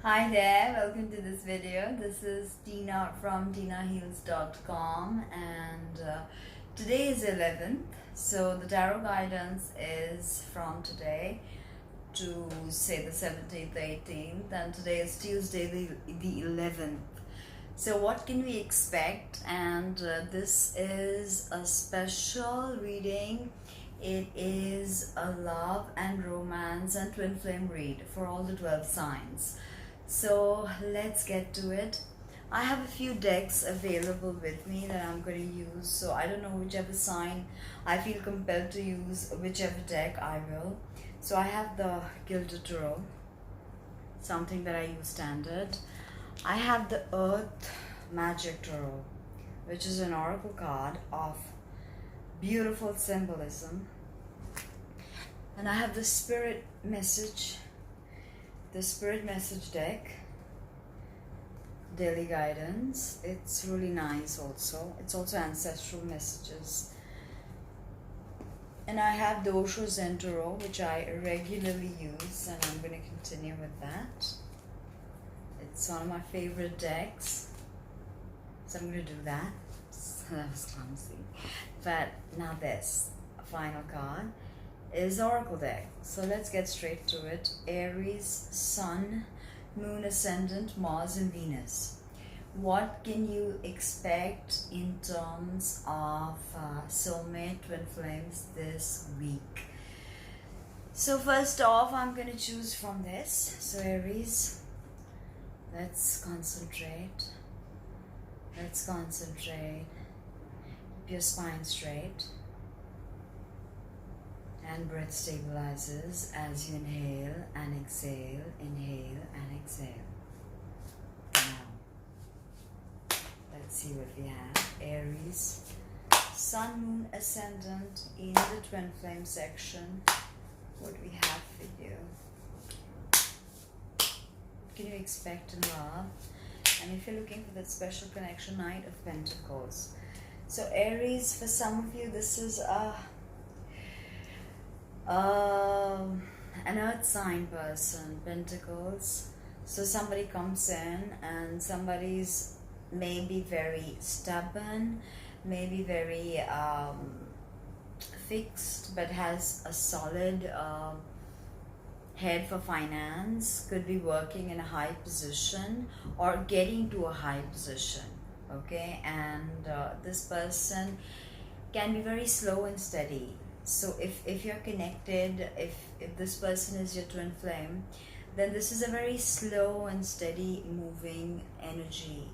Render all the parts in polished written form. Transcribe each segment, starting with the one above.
Hi there, welcome to this video. This is Tina from tinaheals.com and today is 11th. So the tarot guidance is from today to say the 17th, 18th, and today is Tuesday the 11th. So what can we expect? And this is a special reading. It is a love and romance and twin flame read for all the 12 signs. So let's get to it. I have a few decks available with me that I'm going to use. So I don't know whichever sign I feel compelled to use, whichever deck I will. So I have the Gilded Tarot, something that I use standard. I have the Earth Magic Tarot, which is an oracle card of beautiful symbolism. And I have the Spirit Message deck, daily guidance. It's really nice also. It's also ancestral messages. And I have the Osho Zen Tarot, which I regularly use, and I'm going to continue with that. It's one of my favorite decks, so I'm going to do that. That was clumsy. But now this final card is Oracle deck. So let's get straight to it. Aries, Sun, Moon, Ascendant, Mars and Venus. What can you expect in terms of soulmate twin flames this week? So first off, I'm going to choose from this. So Aries, let's concentrate. Keep your spine straight. And breath stabilizes as you inhale and exhale, Now, let's see what we have. Aries, Sun, Moon, Ascendant in the Twin Flame section. What we have for you. What can you expect in love? And if you're looking for that special connection, Knight of Pentacles. So Aries, for some of you, this is an earth sign person, Pentacles. So somebody comes in and somebody's maybe very stubborn, maybe very fixed, but has a solid head for finance, could be working in a high position or getting to a high position, okay? And this person can be very slow and steady. So if you're connected, if this person is your twin flame, then this is a very slow and steady moving energy.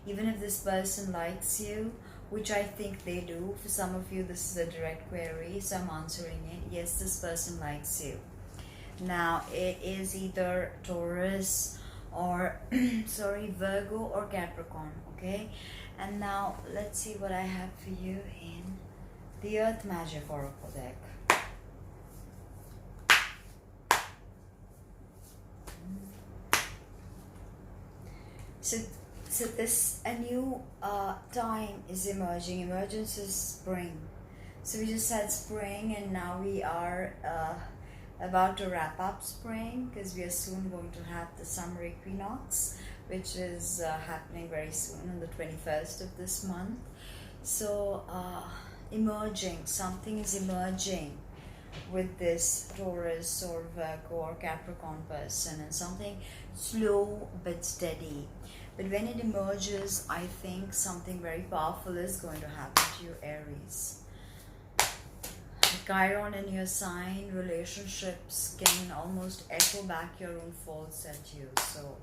Even if this person likes you, which I think they do, for some of you this is a direct query, so I'm answering it. Yes, this person likes you. Now it is either Taurus or Virgo or Capricorn, okay? And now let's see what I have for you in the Earth Magic Oracle deck. So this a new time is emerging. Emergence is spring. So we just had spring, and now we are about to wrap up spring, because we are soon going to have the summer equinox, which is happening very soon on the 21st of this month. So emerging, something is emerging with this Taurus or Virgo or Capricorn person, and something slow but steady. But when it emerges, I think something very powerful is going to happen to you, Aries. Chiron in your sign, relationships can almost echo back your own faults at you. So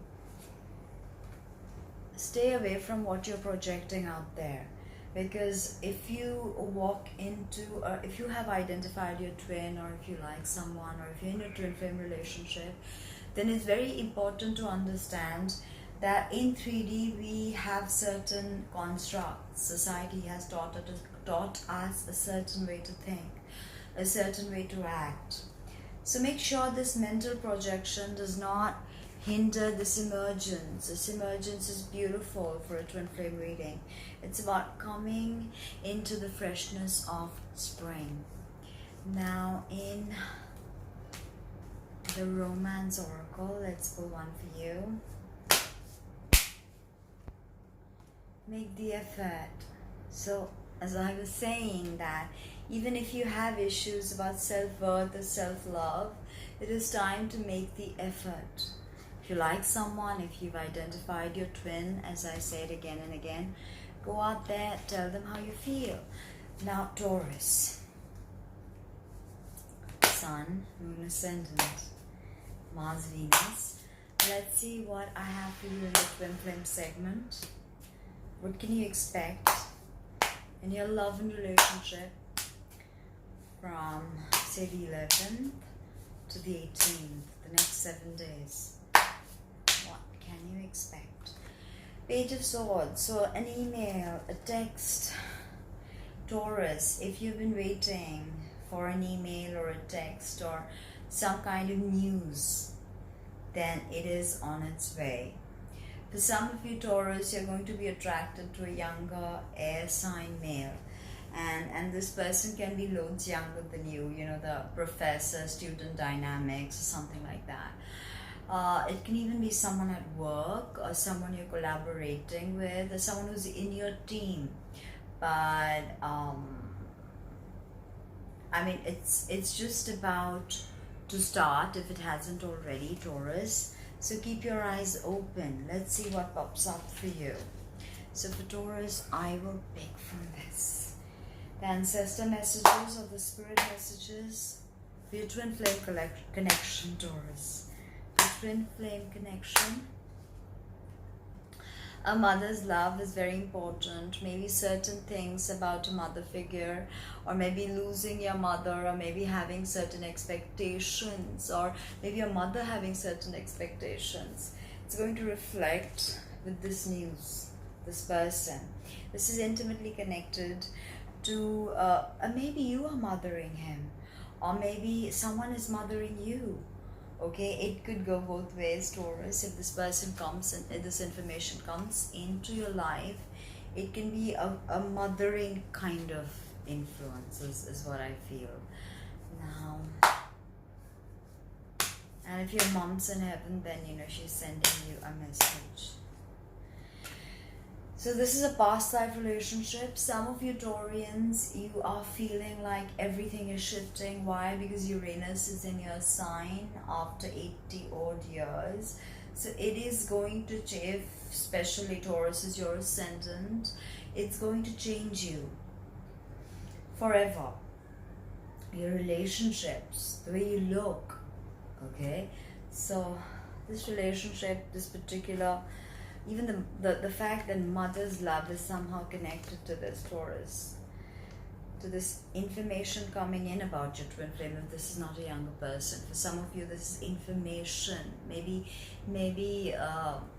stay away from what you're projecting out there. Because if you walk into, or if you have identified your twin, or if you like someone, or if you're in a twin flame relationship, then it's very important to understand that in 3D we have certain constructs. Society has taught us a certain way to think, a certain way to act. So make sure this mental projection does not hinder this emergence. This emergence is beautiful for a twin flame reading. It's about coming into the freshness of spring. Now in The Romance Oracle. Let's pull one for you. Make the effort. So, as I was saying, that even if you have issues about self-worth or self-love, it is time to make the effort. If you like someone, if you've identified your twin, as I said again and again, go out there, tell them how you feel. Now, Taurus. Sun, Moon, Ascendant, Mars, Venus. Let's see what I have for you in the Twin Flame segment. What can you expect in your love and relationship from, say, the 11th to the 18th, the next 7 days? What can you expect? Page of Swords. So an email, a text. Taurus, if you've been waiting for an email or a text or some kind of news, then it is on its way. For some of you Taurus, you're going to be attracted to a younger air sign male, and this person can be loads younger than you, you know, the professor-student dynamics or something like that. It can even be someone at work or someone you're collaborating with or someone who's in your team. But I mean, it's just about to start if it hasn't already, Taurus. So keep your eyes open. Let's see what pops up for you. So for Taurus, I will pick from this. The ancestor messages or the spirit messages for your twin flame connection, Taurus. For twin flame connection, a mother's love is very important. Maybe certain things about a mother figure, or maybe losing your mother, or maybe having certain expectations, or maybe your mother having certain expectations. It's going to reflect with this news, this person. This is intimately connected to maybe you are mothering him, or maybe someone is mothering you. Okay, it could go both ways, Taurus. If this person comes and if this information comes into your life, it can be a mothering kind of influence is what I feel now. And if your mom's in heaven, then you know she's sending you a message. So this is a past life relationship. Some of you Taurians, you are feeling like everything is shifting. Why? Because Uranus is in your sign after 80 odd years. So it is going to change, especially Taurus is your ascendant, it's going to change you forever. Your relationships, the way you look, okay? So this relationship, this particular, even the fact that mother's love is somehow connected to this, Taurus, to this information coming in about your twin flame. If this is not a younger person, for some of you this is information, maybe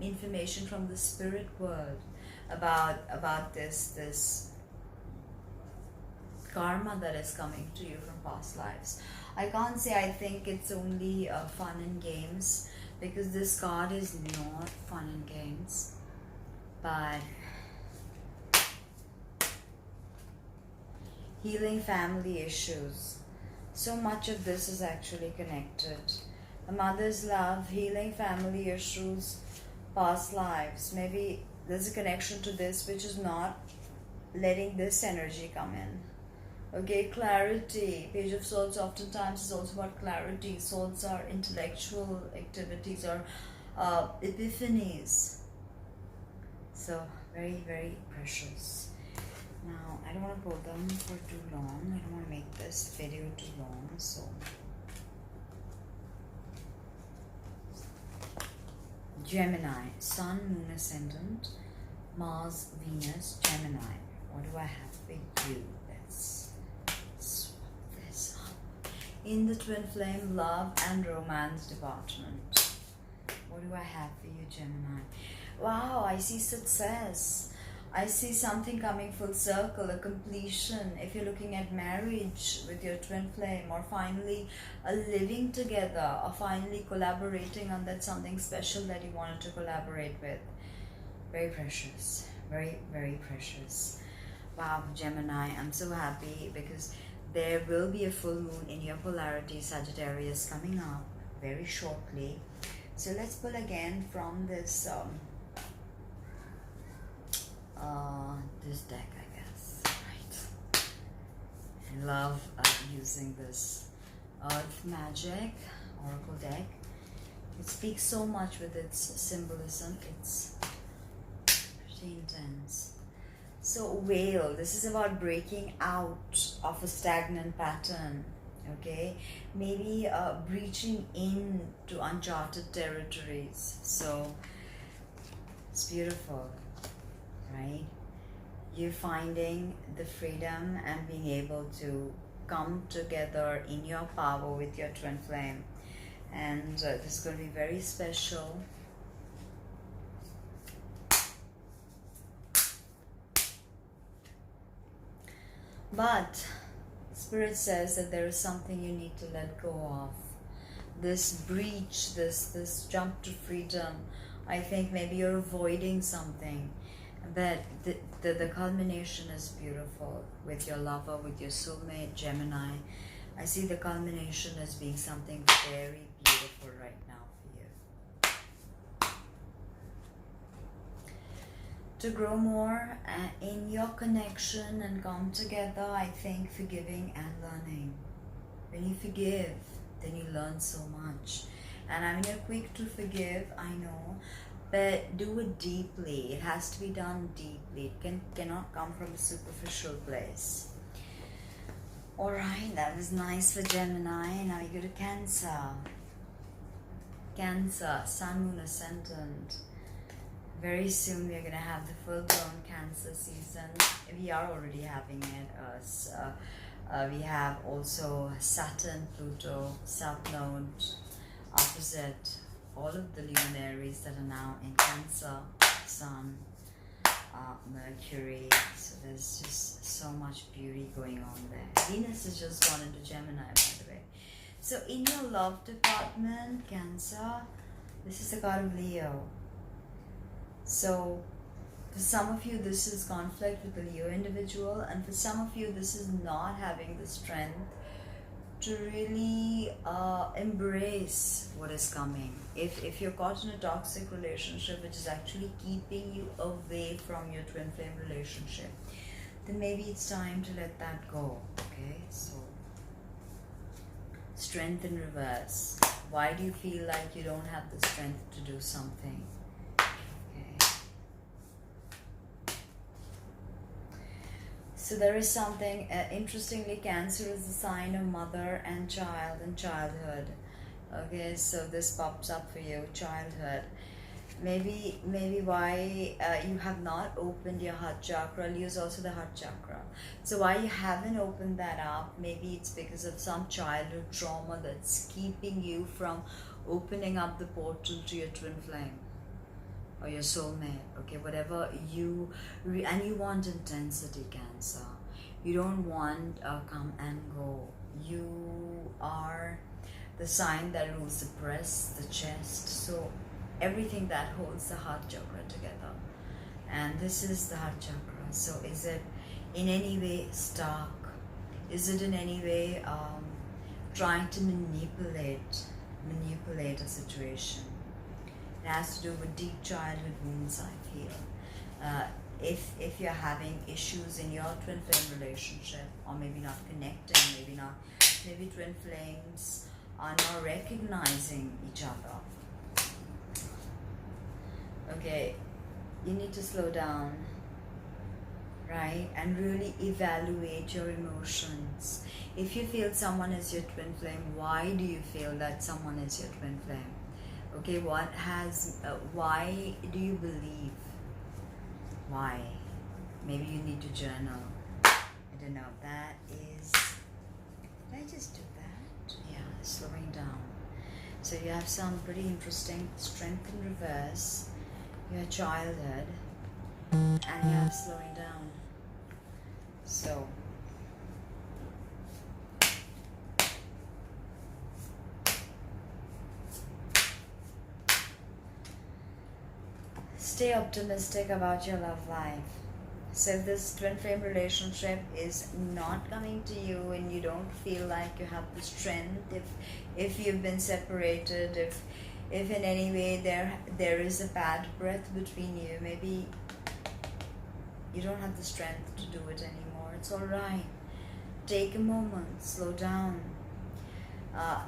information from the spirit world about this karma that is coming to you from past lives. I can't say I think it's only fun and games, because this card is not fun and games, but healing family issues. So much of this is actually connected. A mother's love, healing family issues, past lives. Maybe there's a connection to this which is not letting this energy come in. Okay, clarity. Page of Swords oftentimes is also about clarity. Swords are intellectual activities or epiphanies. So very, very precious. Now, I don't want to go them for too long. I don't want to make this video too long. So Gemini, Sun, Moon, Ascendant, Mars, Venus, Gemini. What do I have for you? Let's swap this up. In the twin flame love and romance department, what do I have for you, Gemini? Wow, I see success. I see something coming full circle, a completion. If you're looking at marriage with your twin flame, or finally living together, or finally collaborating on that something special that you wanted to collaborate with. Very precious. Very, very precious. Wow, Gemini, I'm so happy because there will be a full moon in your polarity Sagittarius coming up. very shortly. So let's pull again from this this deck, I guess. Right. I love using this Earth Magic Oracle deck. It speaks so much with its symbolism. It's pretty intense. So whale, this is about breaking out of a stagnant pattern. Okay, maybe breaching into uncharted territories. So it's beautiful, right? You're finding the freedom and being able to come together in your power with your twin flame, and this is going to be very special. But Spirit says that there is something you need to let go of. This breach, this jump to freedom, I think maybe you're avoiding something. But the culmination is beautiful with your lover, with your soulmate, Gemini. I see the culmination as being something very beautiful right now for you. To grow more in your connection and come together, I think forgiving and learning. When you forgive, then you learn so much. And I mean, you're quick to forgive, I know, but do it deeply. It has to be done deeply. It cannot come from a superficial place. Alright, that was nice for Gemini. Now you go to Cancer. Cancer, Sun, Moon, Ascendant. Very soon we're going to have the full-blown Cancer season. We are already having it. We have also Saturn, Pluto, South Node, opposite all of the luminaries that are now in Cancer, Sun, Mercury. So there's just so much beauty going on there. Venus has just gone into Gemini, by the way. So in your love department, Cancer, this is the card of Leo. So for some of you, this is conflict with the Leo individual, and for some of you, this is not having the strength to really embrace what is coming. If you're caught in a toxic relationship which is actually keeping you away from your twin flame relationship, then maybe it's time to let that go. Okay, so strength in reverse. Why do you feel like you don't have the strength to do something? So there is something, interestingly, Cancer is a sign of mother and child and childhood. Okay, so this pops up for you, childhood. Maybe why you have not opened your heart chakra. Leo is also the heart chakra. So why you haven't opened that up, maybe it's because of some childhood trauma that's keeping you from opening up the portal to your twin flame or your soulmate. Okay, whatever you and you want intensity, Cancer. You don't want come and go. You are the sign that rules the breast, the chest, so everything that holds the heart chakra together. And this is the heart chakra. So is it in any way stuck? Is it in any way trying to manipulate a situation? It has to do with deep childhood wounds, I feel. If you're having issues in your twin flame relationship, or maybe not connecting, maybe twin flames are not recognizing each other. Okay, you need to slow down, right? And really evaluate your emotions. If you feel someone is your twin flame, why do you feel that someone is your twin flame? Okay, why do you believe? Why? Maybe you need to journal. I don't know. That is, did I just do that? Yeah, slowing down. So you have some pretty interesting strength in reverse, your childhood, and you have slowing down. So stay optimistic about your love life. So if this twin flame relationship is not coming to you and you don't feel like you have the strength, if you've been separated, if in any way there is a bad breath between you, maybe you don't have the strength to do it anymore, it's all right. Take a moment, slow down.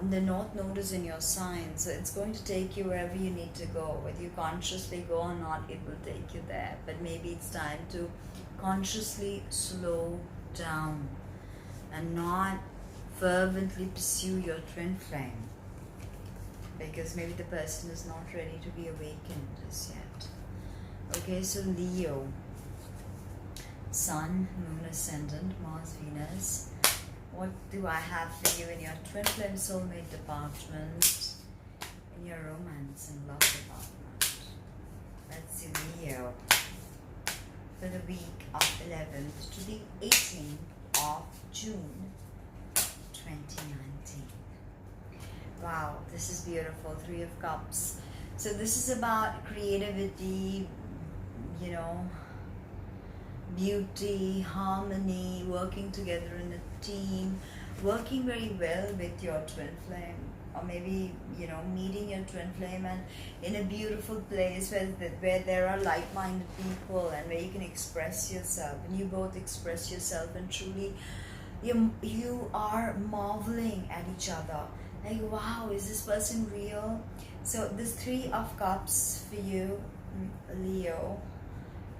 The North Node is in your sign, so it's going to take you wherever you need to go. Whether you consciously go or not, it will take you there. But maybe it's time to consciously slow down and not fervently pursue your twin flame, because maybe the person is not ready to be awakened as yet. Okay, so Leo, Sun, Moon, Ascendant, Mars, Venus. What do I have for you in your twin flame soulmate department, in your romance and love department? Let's see, Leo, for the week of 11th to the 18th of June 2019. Wow, this is beautiful. 3 of Cups. So this is about creativity, you know, beauty, harmony, working together in a team, working very well with your twin flame, or maybe, you know, meeting your twin flame and in a beautiful place where there are like-minded people and where you can express yourself, and you both express yourself, and truly you are marveling at each other, like, wow, is this person real? So this 3 of Cups for you, Leo,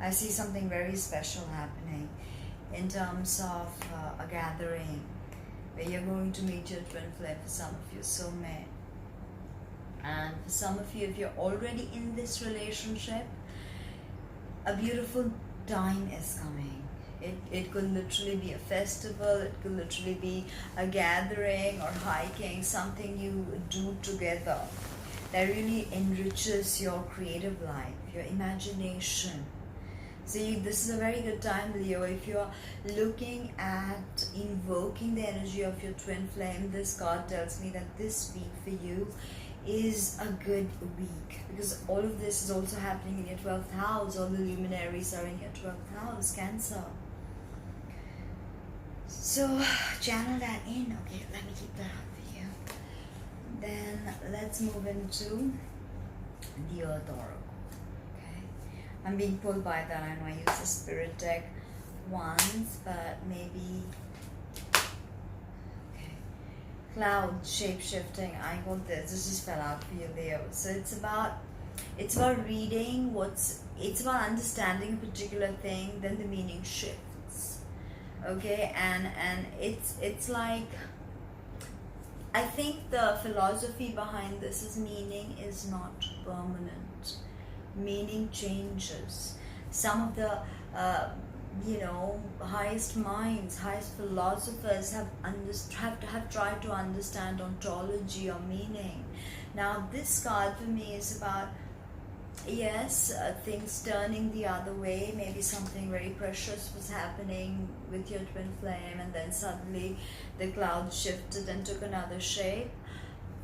I see something very special happening in terms of a gathering where you're going to meet your twin flame, for some of you, soulmate. And for some of you, if you're already in this relationship, a beautiful time is coming. It could literally be a festival, it could literally be a gathering or hiking, something you do together that really enriches your creative life, your imagination. So this is a very good time, Leo, if you're looking at invoking the energy of your twin flame. This card tells me that this week for you is a good week, because all of this is also happening in your 12th house. All the luminaries are in your 12th house, Cancer. So channel that in. Okay, let me keep that up for you. Then let's move into the Earth Oracle. I'm being pulled by that. I know I used the Spirit deck once, but maybe... Okay. Cloud, shape-shifting. I got this. This just fell out for you, Leo. So it's about reading it's about understanding a particular thing, then the meaning shifts. Okay, and it's like, I think the philosophy behind this is meaning is not permanent. Meaning changes. Some of the highest minds, highest philosophers have tried to understand ontology or meaning. Now this card for me is about, yes, things turning the other way. Maybe something very precious was happening with your twin flame, and then suddenly the cloud shifted and took another shape.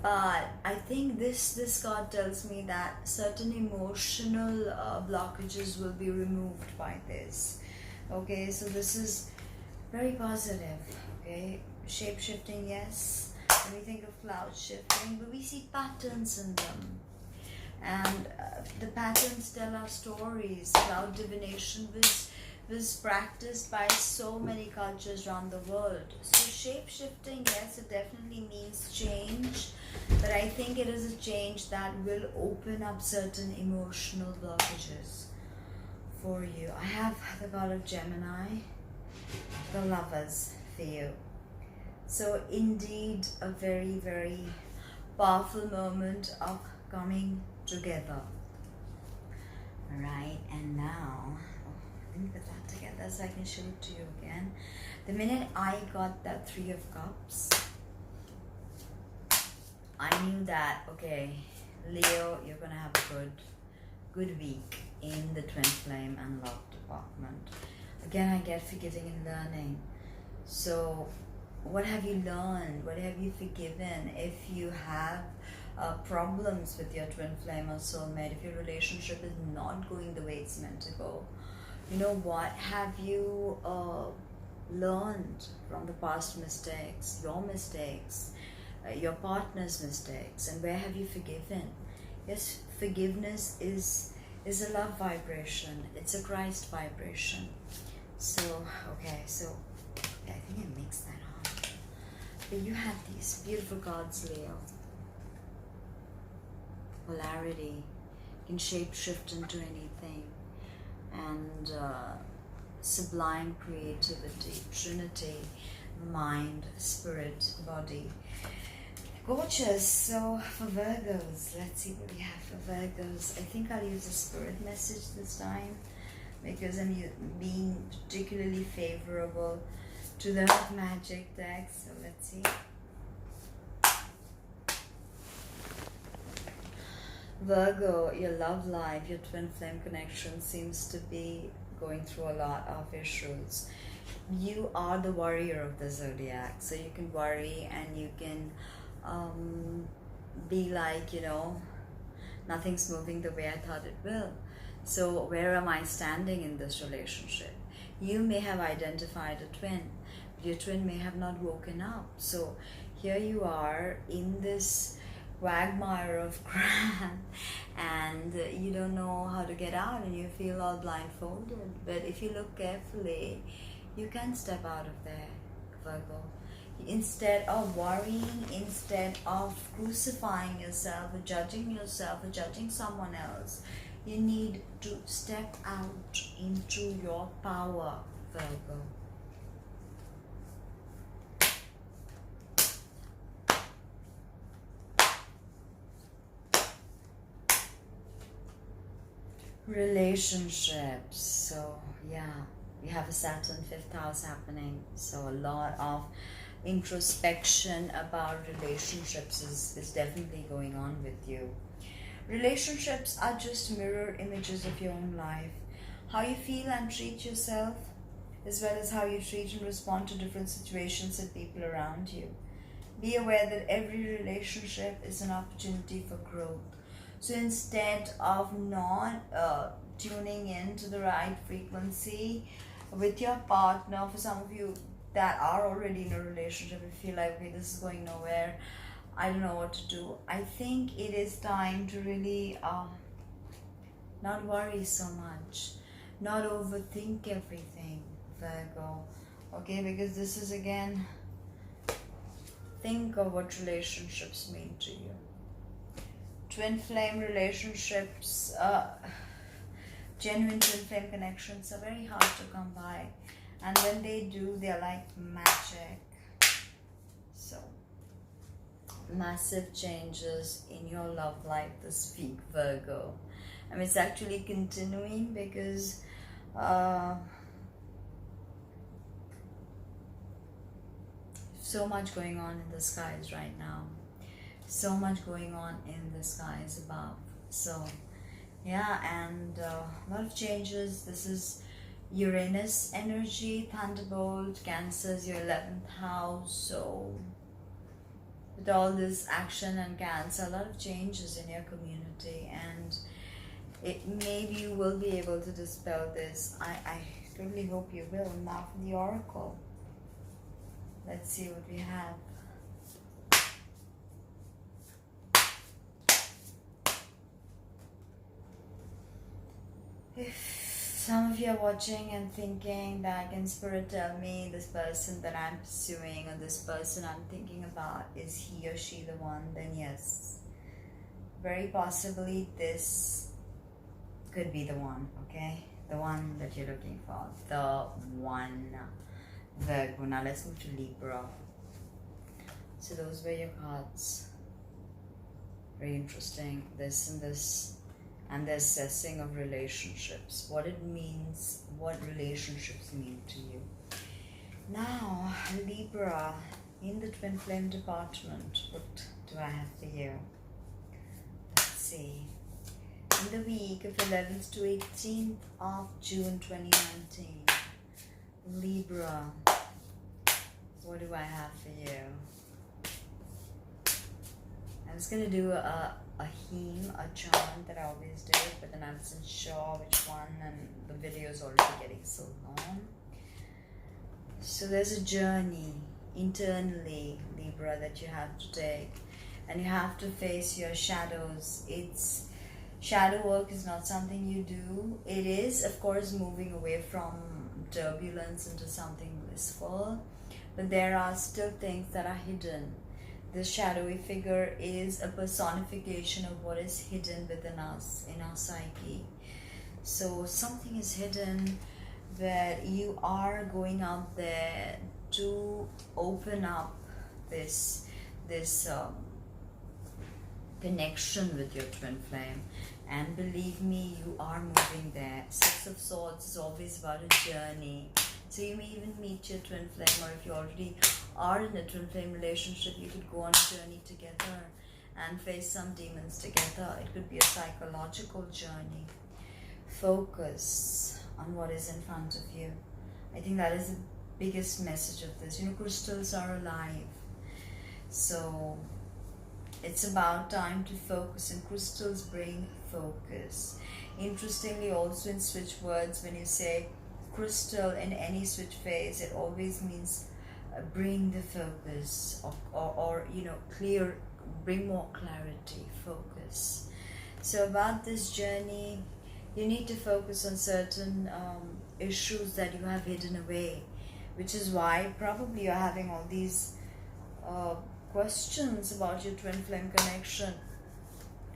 But I think this card tells me that certain emotional blockages will be removed by this. Okay, so this is very positive. Okay, shape shifting, yes. When we think of cloud shifting, but we see patterns in them, and the patterns tell our stories. Cloud divination was practiced by so many cultures around the world. So shape shifting, yes, it definitely means change, but I think it is a change that will open up certain emotional blockages for you. I have the card of Gemini, the Lovers, for you. So indeed a very, very powerful moment of coming together. Alright, and now let me put that together so I can show it to you again. The minute I got that 3 of Cups, I knew that, okay, Leo, you're gonna have a good week in the twin flame and love department. Again, I get forgiving and learning. So what have you learned? What have you forgiven? If you have problems with your twin flame or soulmate, if your relationship is not going the way it's meant to go, You know what? Have you learned from the past mistakes, your partner's mistakes, and where have you forgiven? Yes, forgiveness is a love vibration. It's a Christ vibration. So, okay, so I think I mixed that up. But you have these beautiful cards, Leo. Polarity can shape shift into anything, and sublime creativity, Trinity, mind, spirit, body. Gorgeous. So for Virgos, let's see what we have for Virgos. I think I'll use a spirit message this time because I'm being particularly favorable to the magic deck. So let's see. Virgo, your love life, your twin flame connection seems to be going through a lot of issues. You are the warrior of the zodiac, so you can worry and you can be like, you know, nothing's moving the way I thought it will. So where am I standing in this relationship? You may have identified a twin, but your twin may have not woken up. So here you are in this quagmire of crap, and you don't know how to get out, and you feel all blindfolded. But if you look carefully, you can step out of there, Virgo. Instead of worrying, instead of crucifying yourself or judging someone else, you need to step out into your power, Virgo. Relationships. So yeah, we have a Saturn 5th house happening, so a lot of introspection about relationships is definitely going on with you. Relationships are just mirror images of your own life. How you feel and treat yourself, as well as how you treat and respond to different situations and people around you. Be aware that every relationship is an opportunity for growth. So instead of not tuning in to the right frequency with your partner, for some of you that are already in a relationship and feel like, okay, this is going nowhere, I don't know what to do, I think it is time to really not worry so much, not overthink everything, Virgo. Okay, because this is again, think of what relationships mean to you. Twin flame relationships, genuine twin flame connections are very hard to come by, and when they do, they're like magic. So massive changes in your love life this week, Virgo. I mean, it's actually continuing because so much going on in the skies right now. So much going on in the skies above. So yeah, and a lot of changes. This is Uranus energy, Thunderbolt, Cancer is your 11th house. So with all this action and Cancer, a lot of changes in your community, and maybe you will be able to dispel this. I really hope you will. Now from the Oracle, let's see what we have. If some of you are watching and thinking that, can Spirit tell me this person that I'm pursuing or this person I'm thinking about, is he or she the one? Then yes, very possibly this could be the one, okay? The one that you're looking for, the one, Virgo. Now let's move to Libra. So those were your cards. Very interesting, this and this. And the assessing of relationships, what it means, what relationships mean to you. Now, Libra, in the twin flame department, what do I have for you? Let's see. In the week of 11th to 18th of June 2019, Libra, what do I have for you? I'm just going to do a a hymn, a chant that I always do, but then I wasn't sure which one, and the video is already getting so long. So there's a journey internally, Libra, that you have to take, and you have to face your shadows. It's shadow work is not something you do. It is, of course, moving away from turbulence into something blissful, but there are still things that are hidden. This shadowy figure is a personification of what is hidden within us, in our psyche. So something is hidden that you are going out there to open up this connection with your twin flame. And believe me, you are moving there. Six of Swords is always about a journey. So you may even meet your twin flame, or if you already are in a twin flame relationship, you could go on a journey together and face some demons together. It could be a psychological journey. Focus on what is in front of you. I think that is the biggest message of this. You know, crystals are alive. So it's about time to focus, and crystals bring focus. Interestingly, also in switch words, when you say crystal in any switch phase, it always means bring the focus, or you know, clear, bring more clarity, focus. So about this journey, you need to focus on certain issues that you have hidden away, which is why probably you're having all these questions about your twin flame connection,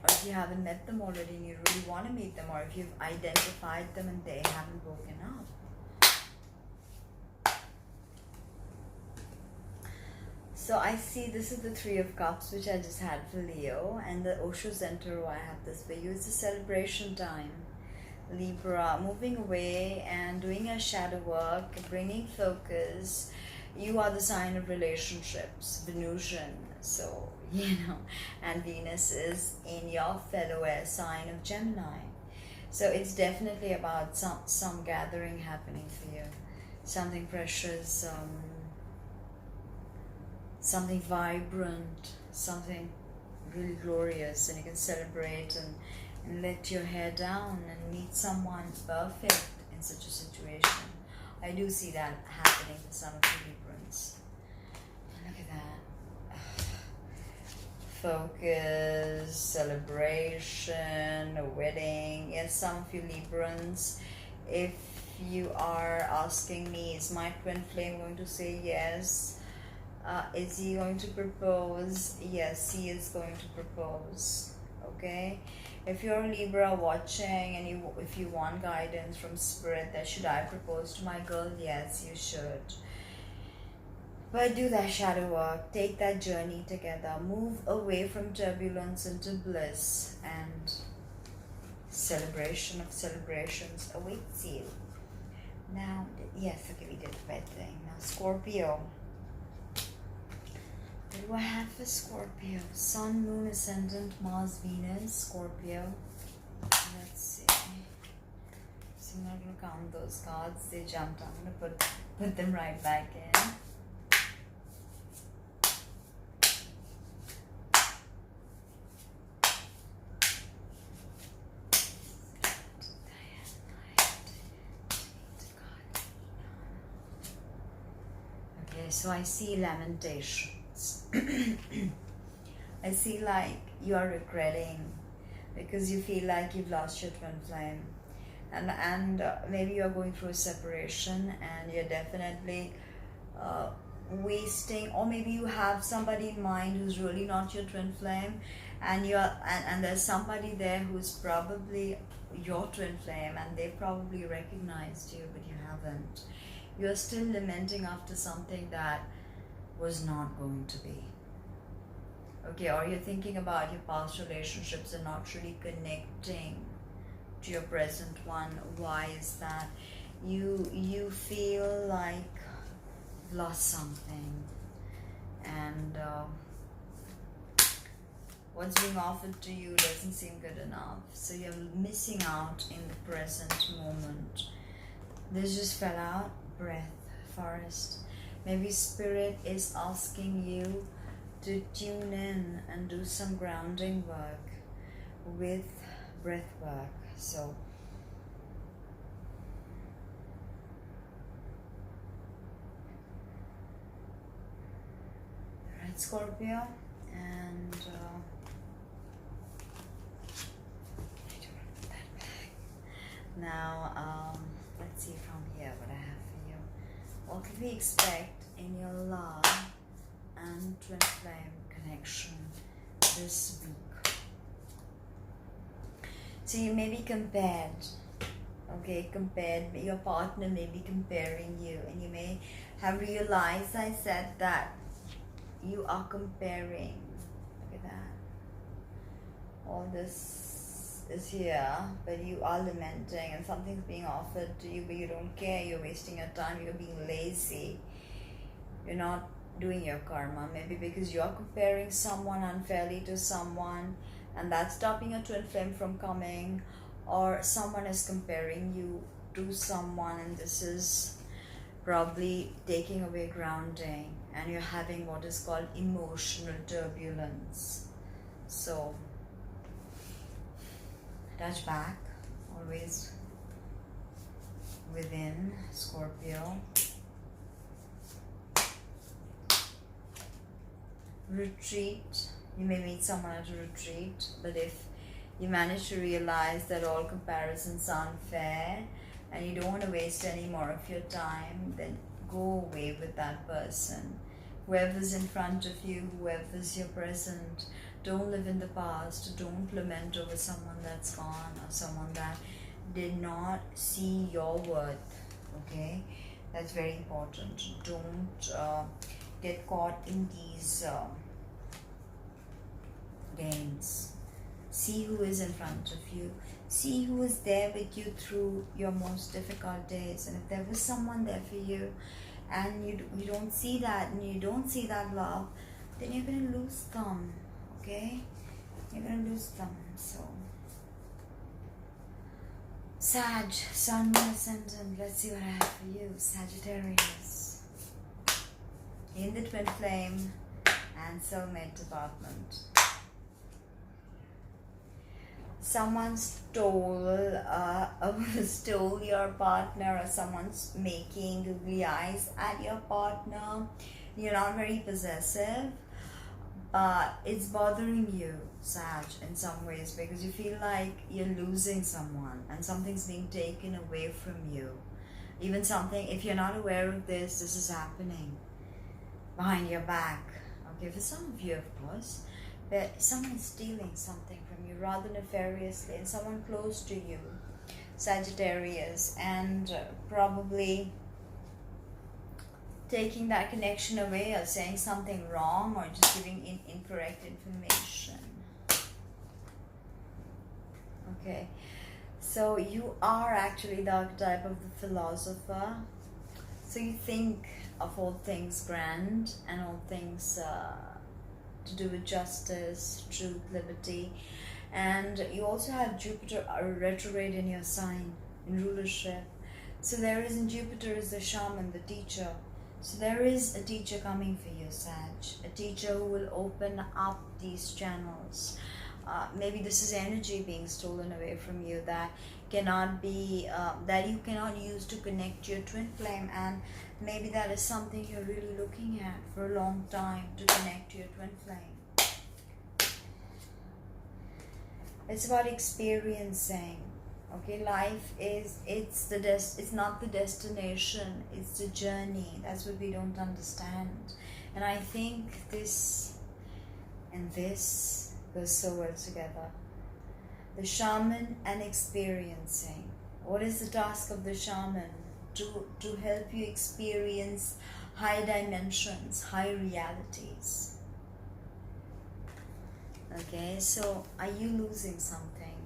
or if you haven't met them already and you really want to meet them, or if you've identified them and they haven't broken up. So I see this is the Three of Cups, which I just had for Leo, and the Osho Center, why I have this for you. It's a celebration time, Libra, moving away and doing a shadow work, bringing focus. You are the sign of relationships, Venusian, so you know, and Venus is in your fellow air sign of Gemini. So it's definitely about some gathering happening for you, something precious, something vibrant, something really glorious, and you can celebrate and let your hair down and meet someone perfect in such a situation. I do see that happening for some of you Librans. Look at that. Focus, celebration, a wedding. Yes, some of you Librans, if you are asking me, is my twin flame going to say yes? Is he going to propose? Yes, he is going to propose. Okay, if you're a Libra watching and if you want guidance from Spirit that should I propose to my girl, yes, you should. But do that shadow work, take that journey together, move away from turbulence into bliss, and celebration of celebrations awaits you. Now, yes, okay, we did the red thing. Now, Scorpio. What do I have for Scorpio? Sun, Moon, Ascendant, Mars, Venus, Scorpio. Let's see. So I'm not going to count those cards. They jumped. I'm going to put them right back in. Okay, so I see lamentation. I see like you are regretting because you feel like you've lost your twin flame, and maybe you're going through a separation and you're definitely wasting, or maybe you have somebody in mind who's really not your twin flame, and and there's somebody there who's probably your twin flame and they probably recognized you but you haven't. You're still lamenting after something that was not going to be. Okay, or you're thinking about your past relationships and not really connecting to your present one. Why is that? You feel like you've lost something, and what's being offered to you doesn't seem good enough, so you're missing out in the present moment. This just fell out. Breath, forest. Maybe Spirit is asking you to tune in and do some grounding work. with breath work. So right, Scorpio, and now let's see from here what I have for you. What can we expect in your love and twin flame connection this week? So you may be compared, okay, your partner may be comparing you, and you may have realized, I said, that you are comparing. Look at that. All this is here, but you are lamenting, and something's being offered to you, but you don't care. You're wasting your time. You're being lazy. You're not doing your karma, maybe because you're comparing someone unfairly to someone, and that's stopping your twin flame from coming, or someone is comparing you to someone, and this is probably taking away grounding, and you're having what is called emotional turbulence. So touch back, always within, Scorpio. Retreat. You may meet someone at a retreat, but if you manage to realize that all comparisons are unfair and you don't want to waste any more of your time, then go away with that person. Whoever's in front of you, whoever's your present, don't live in the past. Don't lament over someone that's gone or someone that did not see your worth. Okay, that's very important. Don't get caught in these games. See who is in front of you. See who is there with you through your most difficult days. And if there was someone there for you, and you don't see that, and you don't see that love, then you're going to lose them. Okay, you're going to lose them. So Sag, Sun, Moon, Ascendant. Let's see what I have for you, Sagittarius, in the twin flame and soulmate department. Someone stole your partner, or someone's making googly eyes at your partner. You're not very possessive, but it's bothering you, Sag, in some ways, because you feel like you're losing someone and something's being taken away from you. Even something, if you're not aware of this is happening behind your back. Okay, for some of you, of course, but someone's stealing something from you rather nefariously, and someone close to you, Sagittarius, and probably taking that connection away, or saying something wrong, or just giving incorrect information. Okay, so you are actually the archetype of the philosopher. So you think of all things grand and all things to do with justice, truth, liberty, and you also have Jupiter retrograde in your sign, in rulership. So there is, in Jupiter is the shaman, the teacher. So there is a teacher coming for you, Sag, a teacher who will open up these channels. Maybe this is energy being stolen away from you that cannot be, that you cannot use to connect your twin flame, and maybe that is something you're really looking at for a long time, to connect to your twin flame. It's about experiencing. Okay, life is, it's not the destination, it's the journey. That's what we don't understand. And I think this and this goes so well together. The shaman and experiencing. What is the task of the shaman? To help you experience high dimensions, high realities. Okay, so are you losing something?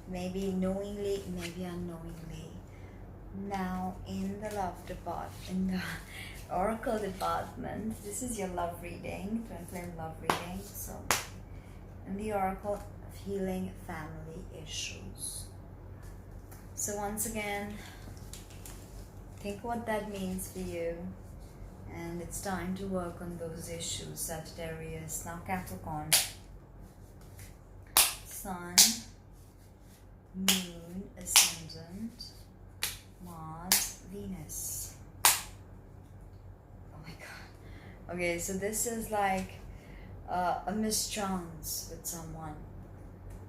Maybe knowingly, maybe unknowingly. Now in the love department, in the oracle department, this is your love reading, twin flame love reading. So in the oracle of healing family issues. So once again, think what that means for you, and it's time to work on those issues, Sagittarius. Now Capricorn, Sun, Moon, Ascendant, Mars, Venus. Oh my god. Okay, so this is like a mischance with someone.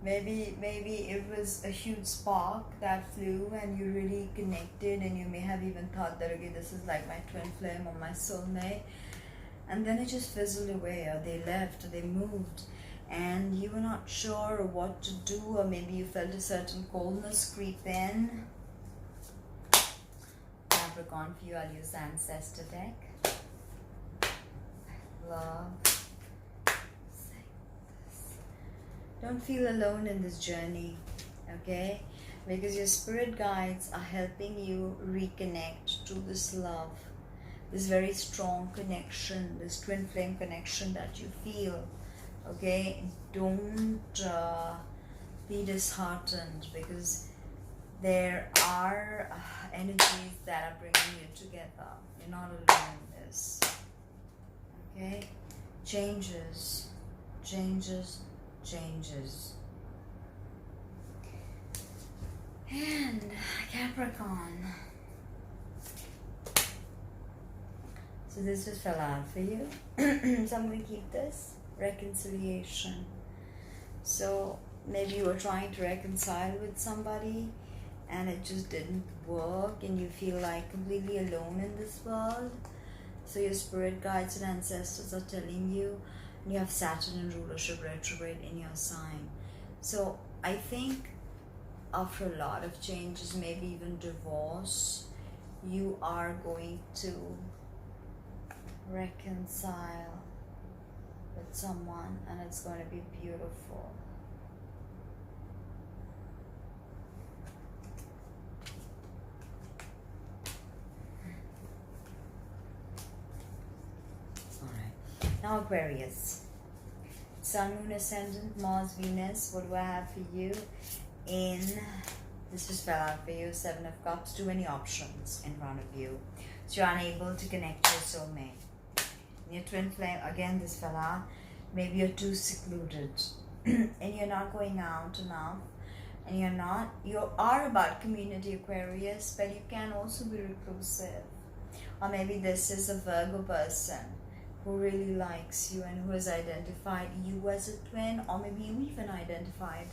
Maybe it was a huge spark that flew and you really connected, and you may have even thought that, okay, this is like my twin flame or my soulmate, and then it just fizzled away, or they left, or they moved, and you were not sure what to do, or maybe you felt a certain coldness creep in. Capricorn, for you, I'll use the Ancestor deck. Love. Don't feel alone in this journey, okay? Because your spirit guides are helping you reconnect to this love, this very strong connection, this twin flame connection that you feel, okay? Don't be disheartened, because there are energies that are bringing you together. You're not alone in this, okay? Changes. And Capricorn. So this just fell out for you. So I'm going to keep this. Reconciliation. So maybe you were trying to reconcile with somebody and it just didn't work, and you feel like completely alone in this world. So your spirit guides and ancestors are telling you, and you have Saturn in rulership retrograde in your sign. So I think after a lot of changes, maybe even divorce, you are going to reconcile with someone, and it's going to be beautiful. Now Aquarius, Sun, Moon, Ascendant, Mars, Venus. What do I have for you? This just fell out for you, Seven of Cups. Too many options in front of you, so you're unable to connect to your soulmate. In your twin flame, again this fell out. Maybe you're too secluded and you're not going out enough, and you are about community, Aquarius, but you can also be reclusive. Or maybe this is a Virgo person who really likes you and who has identified you as a twin, or maybe you even identified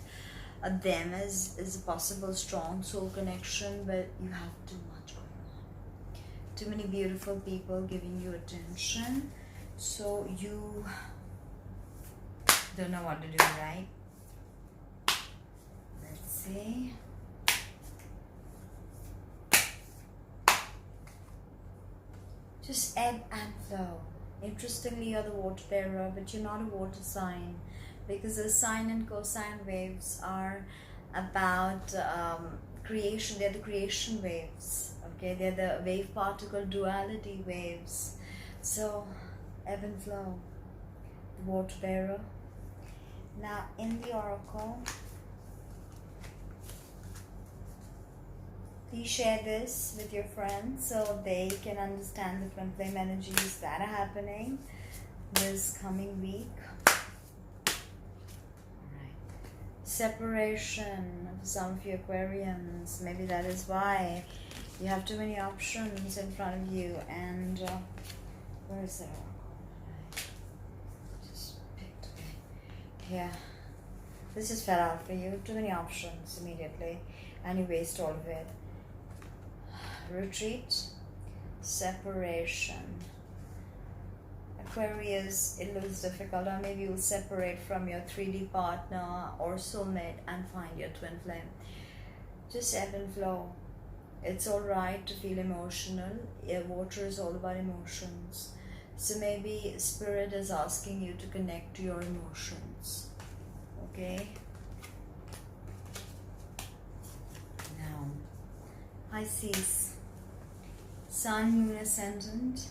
them as a possible strong soul connection, but you have too much going on. Too many beautiful people giving you attention, so you don't know what to do, right? Let's see. Just ebb and flow. Interestingly, you're the water bearer, but you're not a water sign, because the sine and cosine waves are about creation. They're the creation waves, okay? They're the wave particle duality waves. So, ebb and flow, the water bearer. Now, in the oracle, please share this with your friends so they can understand the twin flame energies that are happening this coming week. Alright. Separation of some of you Aquarians. Maybe that is why you have too many options in front of you. And where is the oracle? I just picked. Okay. Yeah. This just fell out for you. Too many options immediately, and you waste all of it. Retreat, separation. Aquarius, it looks difficult, or maybe you'll separate from your 3D partner or soulmate and find your twin flame. Just ebb and flow. It's alright to feel emotional. Water is all about emotions. So maybe Spirit is asking you to connect to your emotions. Okay? Now, Pisces. Sun, Moon, Ascendant.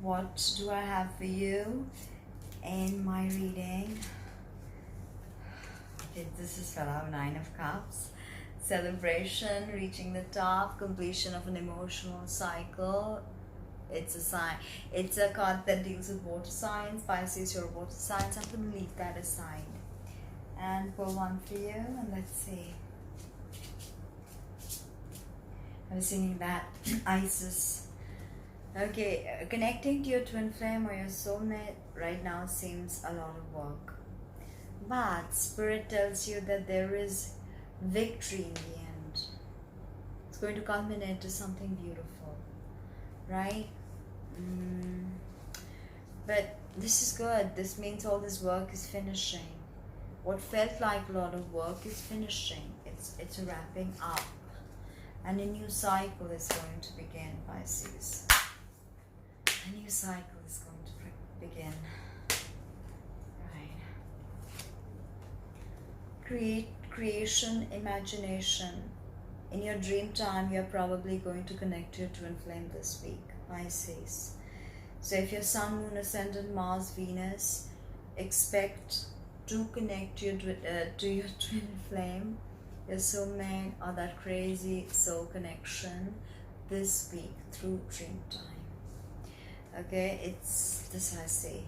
What do I have for you in my reading? Okay, this is fellow Nine of Cups. Celebration, reaching the top, completion of an emotional cycle. It's a sign. It's a card that deals with water signs. Pisces, you're water signs. I'm going to leave that aside and pull one for you, and let's see. I was singing that. Isis. Okay, connecting to your twin flame or your soulmate right now seems a lot of work. But Spirit tells you that there is victory in the end. It's going to culminate to something beautiful, right? But this is good. This means all this work is finishing. What felt like a lot of work is finishing. It's wrapping up. And a new cycle is going to begin, Pisces. A new cycle is going to begin. Right. Creation, imagination. In your dream time, you're probably going to connect to your twin flame this week, Pisces. So if your Sun, Moon, Ascendant, Mars, Venus, expect to connect to your twin flame, your soulmate, or that crazy soul connection this week through dream time. Okay, it's this I say,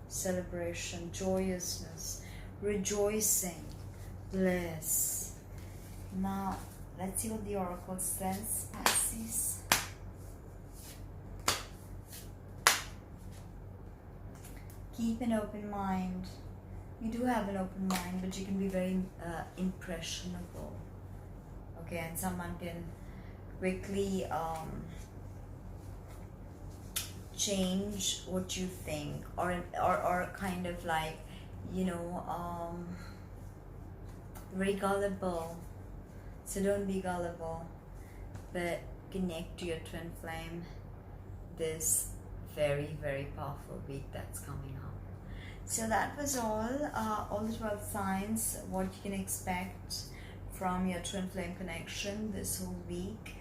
celebration, joyousness, rejoicing, bliss. Now, let's see what the oracle says, Pisces. Keep an open mind. You do have an open mind, but you can be very impressionable. Okay, and someone can quickly change what you think, or kind of like, you know, very gullible. So don't be gullible, but connect to your twin flame this very, very powerful week that's coming up. So that was all the 12 signs, what you can expect from your twin flame connection this whole week.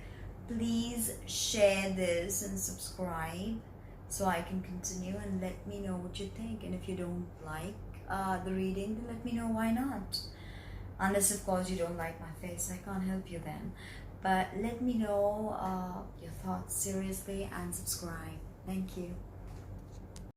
Please share this and subscribe so I can continue, and let me know what you think. And if you don't like the reading, then let me know why not. Unless, of course, you don't like my face, I can't help you then. But let me know your thoughts seriously and subscribe. Thank you.